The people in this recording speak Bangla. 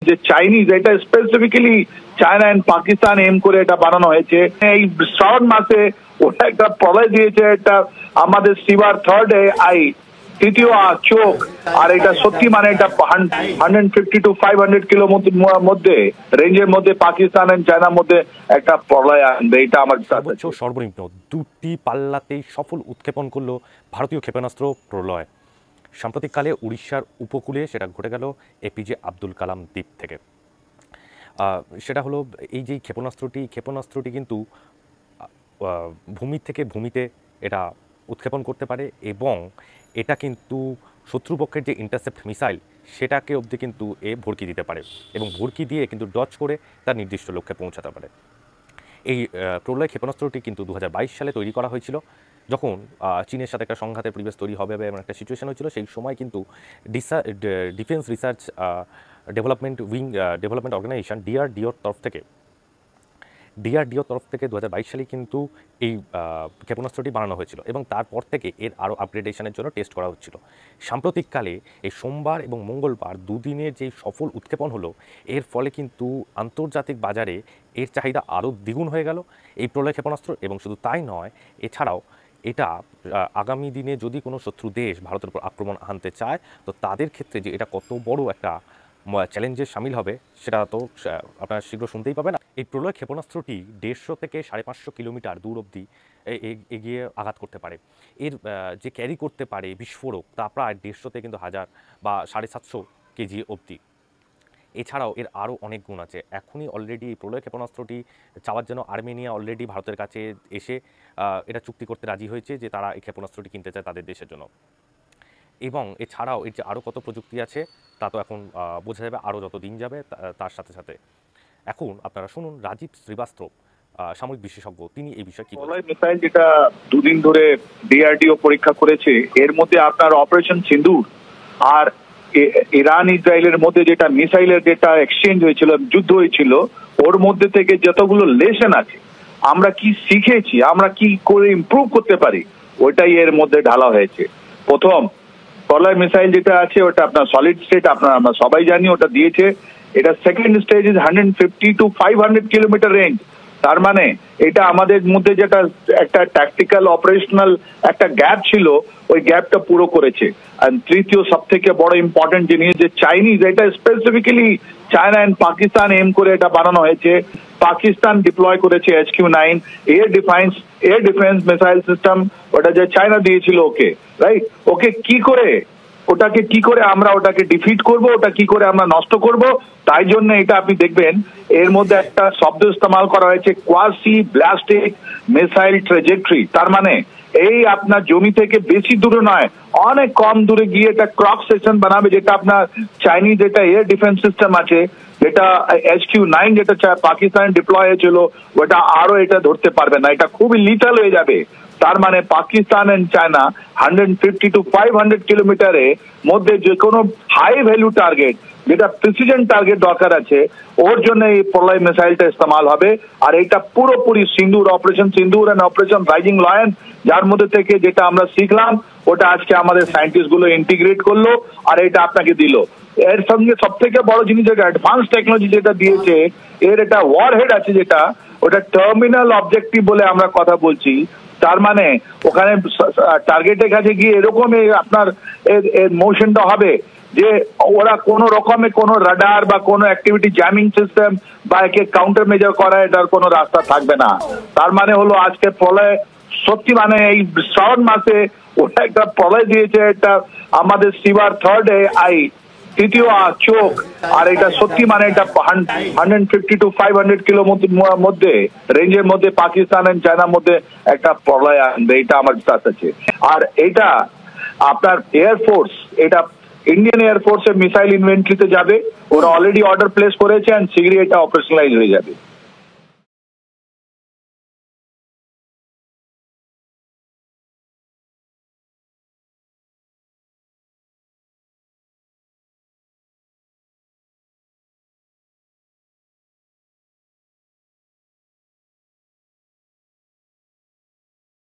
যে চাইনিজ, এটা স্পেসিফিক্যালি চায়না এন্ড পাকিস্তান এম করে এটা বানানো হয়েছে। এই শ্রাবণ মাসে ওটা একটা প্রলয় দিয়েছে, একটা আমাদের সিভার থার্ড আই, তৃতীয় চোখ। আর এটা সত্যি মানে এটা 150 to 500 কিলো মধ্যে রেঞ্জের মধ্যে পাকিস্তান এন্ড চায়নার মধ্যে একটা প্রলয় আনবে, এটা আমার সর্বনিম্ন দুটি পাল্লাতেই সফল উৎক্ষেপণ করলো ভারতীয় ক্ষেপণাস্ত্র প্রলয়। সাম্প্রতিককালে উড়িষ্যার উপকূলে সেটা ঘটে গেল এপিজে আব্দুল কালাম দ্বীপ থেকে। সেটা হলো এই যে ক্ষেপণাস্ত্রটি কিন্তু ভূমি থেকে ভূমিতে এটা উৎক্ষেপণ করতে পারে এবং এটা কিন্তু শত্রুপক্ষের যে ইন্টারসেপ্ট মিসাইল সেটাকে অবধি কিন্তু ভড়কি দিতে পারে এবং ভড়কি দিয়ে কিন্তু ডজ করে তার নির্দিষ্ট লক্ষ্যে পৌঁছাতে পারে। এই প্রলয় ক্ষেপণাস্ত্রটি কিন্তু 2022 সালে তৈরি করা হয়েছিল, যখন চীনের সাথে একটা সংঘাতের পরিবেশ তৈরি হবে এমন একটা সিচুয়েশন হয়েছিল। সেই সময় কিন্তু ডিফেন্স রিসার্চ ডেভেলপমেন্ট অর্গানাইজেশন ডিআরডিওর তরফ থেকে 2022 সালে কিন্তু এই ক্ষেপণাস্ত্রটি বানানো হয়েছিল এবং তারপর থেকে এর আরও আপগ্রেডেশনের জন্য টেস্ট করা হচ্ছিল। সাম্প্রতিককালে এই সোমবার এবং মঙ্গলবার দুদিনের যে সফল উৎক্ষেপণ হলো, এর ফলে কিন্তু আন্তর্জাতিক বাজারে এর চাহিদা আরও দ্বিগুণ হয়ে গেল এই প্রলয় ক্ষেপণাস্ত্র। এবং শুধু তাই নয়, এছাড়াও এটা আগামী দিনে যদি কোনো শত্রু দেশ ভারতের উপর আক্রমণ আনতে চায়, তো তাদের ক্ষেত্রে যে এটা কত বড় একটা চ্যালেঞ্জে সামিল হবে সেটা তো আপনারা শীঘ্র শুনতেই পাবেন। এই প্রলয় ক্ষেপণাস্ত্রটি 150 থেকে 550 কিলোমিটার দূর অবধি এগিয়ে আঘাত করতে পারে। এর যে ক্যারি করতে পারে বিস্ফোরক তা প্রায় 150 থেকে কিন্তু 1000 বা 750 কেজি অবধি। এছাড়াও এর আরও অনেক গুণ আছে। এখনই অলরেডি এই প্রলয় ক্ষেপণাস্ত্রটি চাওয়ার জন্য আর্মেনিয়া অলরেডি ভারতের কাছে এসে এটা চুক্তি করতে রাজি হয়েছে যে তারা এই ক্ষেপণাস্ত্রটি কিনতে চায় তাদের দেশের জন্য। এবং এছাড়াও এর যে আরও কত প্রযুক্তি আছে তা তো এখন বোঝা যাবে আরও যত দিন যাবে তার সাথে সাথে। এখন আপনারা শুনুন রাজীব শ্রীবাস্তব, সামরিক বিশেষজ্ঞ, তিনি এই বিষয়ে কি বলেন। প্রলয় মিসাইল যেটা দুদিন ধরে ডিআরডিও পরীক্ষা করেছে, এর মধ্যে আপনার অপারেশন সিন্দুর আর ইরান ইসরায়েলের মধ্যে যেটা মিসাইলের যেটা এক্সচেঞ্জ হয়েছিল, যুদ্ধ হয়েছিল, ওর মধ্যে থেকে যতগুলো লেসন আছে, আমরা কি শিখেছি, আমরা কি করে ইমপ্রুভ করতে পারি, ওইটাই এর মধ্যে ঢালা হয়েছে। প্রথম প্রলয় মিসাইল যেটা আছে ওটা আপনার সলিড স্টেট, আমরা সবাই জানি ওটা দিয়েছে। এটা second stage is 150 to 500 kilometre range. তার মানে এটা আমাদের মধ্যে যেটা একটা ট্যাকটিক্যাল অপারেশনাল একটা গ্যাপ ছিল, ওই গ্যাপটা পুরো করেছে। আর তৃতীয় সব থেকে বড় ইম্পর্টেন্ট জিনিস যে চাইনিজ, এটা স্পেসিফিক্যালি চায়না এন্ড পাকিস্তান এম করে এটা বানানো হয়েছে। পাকিস্তান ডিপ্লয় করেছে HQ-9 air defence missile system, ওটা যে চায়না দিয়েছিল ওকে, রাইট? ওটাকে কি করে আমরা ওটাকে ডিফিট করব, ওটা কি করে আমরা নষ্ট করব, তাই জন্য এটা আপনি দেখবেন এর মধ্যে একটা শব্দ ইস্তেমাল করা হয়েছে, কোয়াসি ব্লাস্টিক মিসাইল ট্র্যাজেক্টরি। তার মানে এই আপনার জমি থেকে বেশি দূরে নয়, অনেক কম দূরে গিয়ে এটা ক্রস সেকশন বানাবে, যেটা আপনার চাইনিজ যেটা এয়ার ডিফেন্স সিস্টেম আছে, যেটা HQ-9 যেটা পাকিস্তান ডিপ্লয় হয়েছিল, ওটা আরো এটা ধরতে পারবে না, এটা খুবই লিটাল হয়ে যাবে। তার মানে পাকিস্তান এন্ড চায়না 150 to 500 কিলোমিটারের মধ্যে যে কোনো হাই ভ্যালু টার্গেট, যেটা প্রিসিজন টার্গেট দরকার আছে, ওর জন্য এই প্রলয় মিসাইলটা ইস্তেমাল হবে। আর এটা পুরোপুরি সিন্দুর, operation Sindoor and operation rising lion, যার মধ্যে থেকে যেটা আমরা শিখলাম ওটা আজকে আমাদের সায়েন্টিস্ট গুলো ইন্টিগ্রেট করলো আর এটা আপনাকে দিল। এর সঙ্গে সব থেকে বড় জিনিস যেটা অ্যাডভান্স টেকনোলজি যেটা দিয়েছে, এর এটা ওয়ারহেড আছে, যেটা ওটা টার্মিনাল অবজেক্টিভ বলে আমরা কথা বলছি। তার মানে ওখানে টার্গেটের কাছে গিয়ে এরকম আপনার মোশনটা হবে যে ওরা কোনো রকমে কোনো রাডার বা কোনো অ্যাক্টিভিটি জ্যামিং সিস্টেম বা একে কাউন্টার মেজার করা এটার কোনো রাস্তা থাকবে না। তার মানে হলো আজকে প্রলয় সত্যি মানে এই শ্রাবণ মাসে ওটা একটা প্রলয় দিয়েছে, এটা আমাদের সিভার থার্ড আই, তৃতীয় চোখ। আর এটা সত্যি মানে এটা 150 to 500 কিলো মধ্যে রেঞ্জের মধ্যে পাকিস্তান এন্ড চায়নার মধ্যে একটা প্রলয় আনবে, এটা আমার বিশ্বাস আছে। আর এটা আপনার এয়ারফোর্স, এটা ইন্ডিয়ান এয়ারফোর্সের মিসাইল ইনভেন্টরিতে যাবে, ওরা অলরেডি অর্ডার প্লেস করেছে এন্ড শীঘ্রই এটা অপারেশনালাইজ হয়ে যাবে।